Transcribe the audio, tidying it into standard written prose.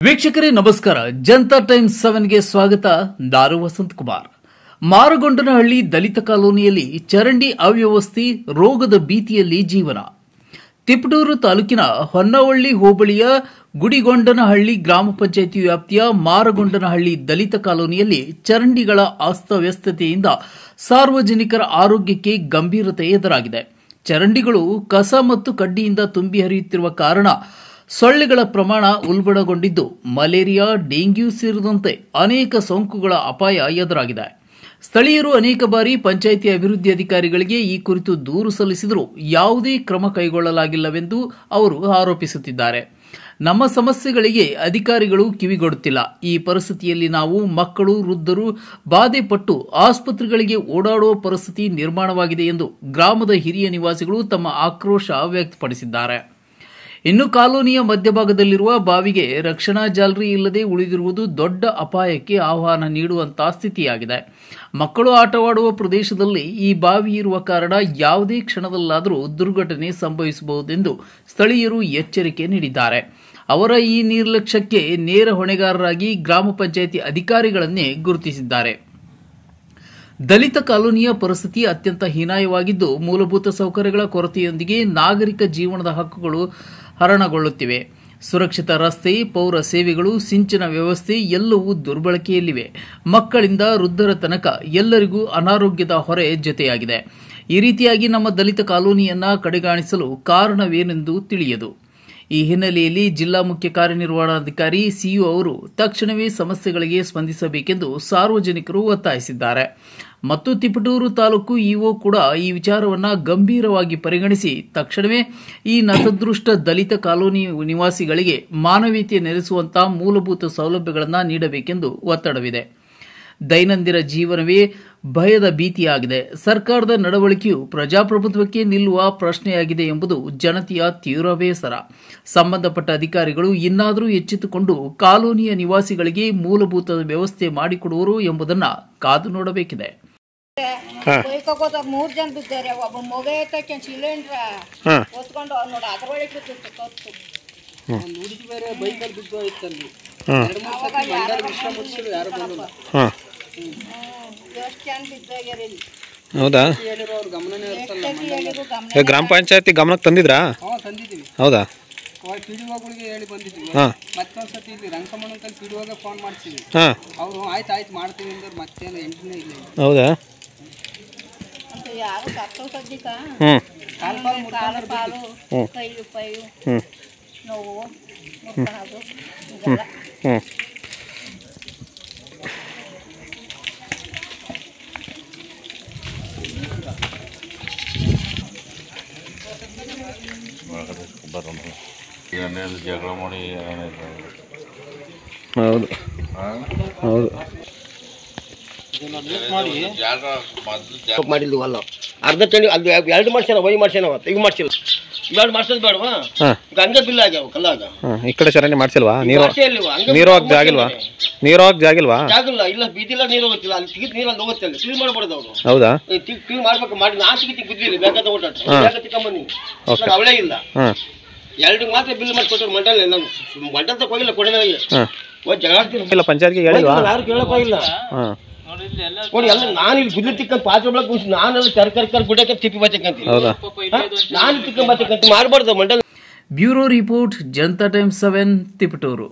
ವೀಕ್ಷಕರೇ ನಮಸ್ಕಾರ. ಜನತಾ ಟೈಮ್ಸ್ 7 ಗೆ ಸ್ವಾಗತ. ನಾನು ವಸಂತ್ ಕುಮಾರ್. ಮಾರಗೊಂಡನಹಳ್ಳಿ ದಲಿತ ಕಾಲೋನಿಯಲ್ಲಿ ಚರಂಡಿ ಅವ್ಯವಸ್ಥೆ, ರೋಗದ ಭೀತಿಯಲ್ಲಿ ಜೀವನ. ತಿಪಟೂರು ತಾಲೂಕಿನ ಹೊನ್ನವಳ್ಳಿ ಹೋಬಳಿಯ ಗುಡಿಗೊಂಡನಹಳ್ಳಿ ಗ್ರಾಮ ಪಂಚಾಯಿತಿ ವ್ಯಾಪ್ತಿಯ ಮಾರಗೊಂಡನಹಳ್ಳಿ ದಲಿತ ಕಾಲೋನಿಯಲ್ಲಿ ಚರಂಡಿಗಳ ಅಸ್ತವ್ಯಸ್ತತೆಯಿಂದ ಸಾರ್ವಜನಿಕರ ಆರೋಗ್ಯಕ್ಕೆ ಗಂಭೀರತೆ ಎದುರಾಗಿದೆ. ಚರಂಡಿಗಳು ಕಸ ಮತ್ತು ಕಡ್ಡಿಯಿಂದ ತುಂಬಿ ಹರಿಯುತ್ತಿರುವ ಕಾರಣ ಸೊಳ್ಳೆಗಳ ಪ್ರಮಾಣ ಉಲ್ಬಣಗೊಂಡಿದ್ದು ಮಲೇರಿಯಾ, ಡೆಂಗ್ಯೂ ಸೇರಿದಂತೆ ಅನೇಕ ಸೋಂಕುಗಳ ಅಪಾಯ ಎದುರಾಗಿದೆ. ಸ್ಥಳೀಯರು ಅನೇಕ ಬಾರಿ ಪಂಚಾಯಿತಿ ಅಭಿವೃದ್ಧಿ ಅಧಿಕಾರಿಗಳಿಗೆ ಈ ಕುರಿತು ದೂರು ಸಲ್ಲಿಸಿದರೂ ಯಾವುದೇ ಕ್ರಮ ಕೈಗೊಳ್ಳಲಾಗಿಲ್ಲವೆಂದು ಅವರು ಆರೋಪಿಸುತ್ತಿದ್ದಾರೆ. ನಮ್ಮ ಸಮಸ್ಯೆಗಳಿಗೆ ಅಧಿಕಾರಿಗಳು ಕಿವಿಗೊಡುತ್ತಿಲ್ಲ. ಈ ಪರಿಸ್ಥಿತಿಯಲ್ಲಿ ನಾವು ಮಕ್ಕಳು, ವೃದ್ಧರು ಬಾಧೆಪಟ್ಟು ಆಸ್ಪತ್ರೆಗಳಿಗೆ ಓಡಾಡುವ ಪರಿಸ್ಥಿತಿ ನಿರ್ಮಾಣವಾಗಿದೆ ಎಂದು ಗ್ರಾಮದ ಹಿರಿಯ ನಿವಾಸಿಗಳು ತಮ್ಮ ಆಕ್ರೋಶ ವ್ಯಕ್ತಪಡಿಸಿದ್ದಾರೆ. ಇನ್ನು ಕಾಲೋನಿಯ ಮಧ್ಯಭಾಗದಲ್ಲಿರುವ ಬಾವಿಗೆ ರಕ್ಷಣಾ ಜಾಲರಿ ಇಲ್ಲದೆ ಉಳಿದಿರುವುದು ದೊಡ್ಡ ಅಪಾಯಕ್ಕೆ ಆಹ್ವಾನ ನೀಡುವಂತಹ ಸ್ಥಿತಿಯಾಗಿದೆ. ಮಕ್ಕಳು ಆಟವಾಡುವ ಪ್ರದೇಶದಲ್ಲಿ ಈ ಬಾವಿ ಇರುವ ಕಾರಣ ಯಾವುದೇ ಕ್ಷಣದಲ್ಲಾದರೂ ದುರ್ಘಟನೆ ಸಂಭವಿಸಬಹುದೆಂದು ಸ್ಥಳೀಯರು ಎಚ್ಚರಿಕೆ ನೀಡಿದ್ದಾರೆ. ಅವರ ಈ ನಿರ್ಲಕ್ಷ್ಯಕ್ಕೆ ನೇರ ಹೊಣೆಗಾರರಾಗಿ ಗ್ರಾಮ ಪಂಚಾಯಿತಿ ಅಧಿಕಾರಿಗಳನ್ನೇ ಗುರುತಿಸಿದ್ದಾರೆ. ದಲಿತ ಕಾಲೋನಿಯ ಪರಿಸ್ಥಿತಿ ಅತ್ಯಂತ ಹೀನಾಯವಾಗಿದ್ದು, ಮೂಲಭೂತ ಸೌಕರ್ಯಗಳ ಕೊರತೆಯೊಂದಿಗೆ ನಾಗರಿಕ ಜೀವನದ ಹಕ್ಕುಗಳು ಹರಣಗೊಳ್ಳುತ್ತಿವೆ. ಸುರಕ್ಷಿತ ರಸ್ತೆ, ಪೌರ ಸೇವೆಗಳು, ಸಿಂಚನ ವ್ಯವಸ್ಥೆ ಎಲ್ಲವೂ ದುರ್ಬಳಕೆಯಲ್ಲಿವೆ. ಮಕ್ಕಳಿಂದ ವೃದ್ಧರ ತನಕ ಎಲ್ಲರಿಗೂ ಅನಾರೋಗ್ಯದ ಹೊರೆ ಜೊತೆಯಾಗಿದೆ. ಈ ರೀತಿಯಾಗಿ ನಮ್ಮ ದಲಿತ ಕಾಲೋನಿಯನ್ನ ಕಡೆಗಾಣಿಸಲು ಕಾರಣವೇನೆಂದು ತಿಳಿಯದು. ಈ ಹಿನ್ನೆಲೆಯಲ್ಲಿ ಜಿಲ್ಲಾ ಮುಖ್ಯ ಕಾರ್ಯನಿರ್ವಹಣಾಧಿಕಾರಿ ಸಿಇಒ ಅವರು ತಕ್ಷಣವೇ ಸಮಸ್ಯೆಗಳಿಗೆ ಸ್ಪಂದಿಸಬೇಕೆಂದು ಸಾರ್ವಜನಿಕರು ಒತ್ತಾಯಿಸಿದ್ದಾರೆ. ಮತ್ತು ತಿಪಟೂರು ತಾಲೂಕು ಇಒ ಕೂಡ ಈ ವಿಚಾರವನ್ನು ಗಂಭೀರವಾಗಿ ಪರಿಗಣಿಸಿ ತಕ್ಷಣವೇ ಈ ನತದೃಷ್ಟ ದಲಿತ ಕಾಲೋನಿ ನಿವಾಸಿಗಳಿಗೆ ಮಾನವೀಯತೆ ನೆಲೆಸುವಂತಹ ಮೂಲಭೂತ ಸೌಲಭ್ಯಗಳನ್ನು ನೀಡಬೇಕೆಂದು ಒತ್ತಡವಿದೆ. ದೈನಂದಿನ ಜೀವನವೇ ಭಯದ ಭೀತಿಯಾಗಿದೆ. ಸರ್ಕಾರದ ನಡವಳಿಕೆಯು ಪ್ರಜಾಪ್ರಭುತ್ವಕ್ಕೆ ನಿಲ್ಲುವ ಪ್ರಶ್ನೆಯಾಗಿದೆ ಎಂಬುದು ಜನತೆಯ ತೀವ್ರ ಬೇಸರ. ಸಂಬಂಧಪಟ್ಟ ಅಧಿಕಾರಿಗಳು ಇನ್ನಾದರೂ ಎಚ್ಚೆತ್ತುಕೊಂಡು ಕಾಲೋನಿಯ ನಿವಾಸಿಗಳಿಗೆ ಮೂಲಭೂತ ವ್ಯವಸ್ಥೆ ಮಾಡಿಕೊಡುವರು ಎಂಬುದನ್ನು ಕಾದು ನೋಡಬೇಕಿದೆ. ಮೂರ್ ಜನ ಬಿದ್ದಾರೆ. ಒಬ್ಬ ಮಗ ಐತಕ್ಕೆ ಸಿಲಿಂಡ್ರ ಹೊತ್ಕೊಂಡು ನೋಡ ಅದ್ರೊಳಗೆ ಬಿದ್ದಿತ್ತು ಕತ್ತು. ಹುಡುಗಿ ಬೇರೆ ಬೈಕಲ್ಲಿ ಬಿದ್ದು ಐತಲ್ಲಿ. ಹೌದಾ? ಗ್ರಾಮ ಪಂಚಾಯತಿ ಗಮನಕ್ಕೆ ತಂದಿದ್ರಾ? ಹೌದಾ? ಪಿಡಿಒಗಳಿಗೆ ಹೇಳಿ ಬಂದಿದ್ವಿ. ಮತ್ತೊಂದ್ಸತಿ ಇಲ್ಲಿ ರಂಗಮಣ್ಣಕಲ್ಲಿ ಪಿಡಿಒಗೆ ಫೋನ್ ಮಾಡ್ತೀವಿ. ಅವರು ಆಯ್ತು ಮಾಡ್ತೀವಿ ಅಂದ್ರೆ ಮತ್ತೇನು ಎಂಟನೇ ಇಲ್ಲ. ಹೌದಾ? ಯಾರು ಸತ್ತೋ ಸದ್ದಿಕ ಕಾಲು ಕೈ ನೋವು ಮುಟ್ಕೊಳ್ಳೋದು ಇದೆಲ್ಲ. ಜಗಳ ಮಾಡಿ ಹೌದು ಹೌದು ಮಾಡಿಲ್ವಲ್ಲ ಅರ್ಧ ಚಂಡಿ ಅದು ಎರಡು ಮಾಡ್ಸ್ಯಾನ ವೈ ಮಾಡ್ಸ್ಯಾನ ಈಗ ಮಾಡ್ಸಿಲ್ಲ ಎರಡು ಮಾಡ್ಸೋದು ಬೇಡವಾ? ಹಂಗೆ ಬಿಲ್ ಆಗ್ಯಾವ ಕಲ್ಲಾಗ. ಈ ಕಡೆ ಚರಂಡಿ ಮಾಡ್ಸಿಲ್ವಾ? ನೀರು ಹೋಗಕ್ ಜಾಗಿಲ್ವಾ? ಜಾಗಿಲ್ಲ. ಇಲ್ಲ ಬೀದಿಲ್ಲ, ನೀರು ಹೋಗುತ್ತಿಲ್ಲ. ಅಲ್ಲಿ ತೆಗಿದ್ ನೀರಲ್ಲಿ ಹೋಗುತ್ತೆ. ಅಲ್ಲಿ ಕ್ಲೀನ್ ಮಾಡ್ಬಾರ್ದು ಅವರು. ಹೌದಾ? ಕ್ಲೀನ್ ಮಾಡ್ಬೇಕು. ಮಾಡಿ ನಾಸಿಗೆ ಬಿದ್ದಿಲ್ಲ. ಬೇಕಾದ ಓಟಾಟ ಬೇಗ ತಿಕ್ಕೊಂಬಂದಿನಿ. ಅವಳೇ ಇಲ್ಲ. ಎರಡು ಮಾತ್ರ ಬಿಲ್ ಮಾಡಿಕೊಟ್ರು. ಮಂಡಲ ನಾನು ಮಂಡಲ ಹೋಗಿಲ್ಲ. ಕೊಡೋನಿಗೆ ಜಗಳ ಪಂಚಾಯತ್ಗೆ ಹೇಳಿಲ್ವಾ? ಯಾರು ಕೇಳಕ್ಕಾಗಿಲ್ಲ. ನೋಡಿ ಎಲ್ಲ ನಾನು ಇಲ್ಲಿ ಗುದ್ಲಿ ತಿಕ್ಕ ಪಾತ್ರೆ ಒಳಗೆ ಕೂಸಿ ನಾನೆಲ್ಲ ಕರ್ಕರ್ ಗುಡ್ಡಕ್ಕೆ ತಿಪ್ಪಿ ಬತ್ತಕ್ಕಂತೀನಿ. ನಾನು ತಿಕ್ಕ ಬತ್ತಕ್ಕಂತ ಮಾಡಬಾರ್ದು ಮಂಡಲ. Bureau report, Janata times 7, Tiptur.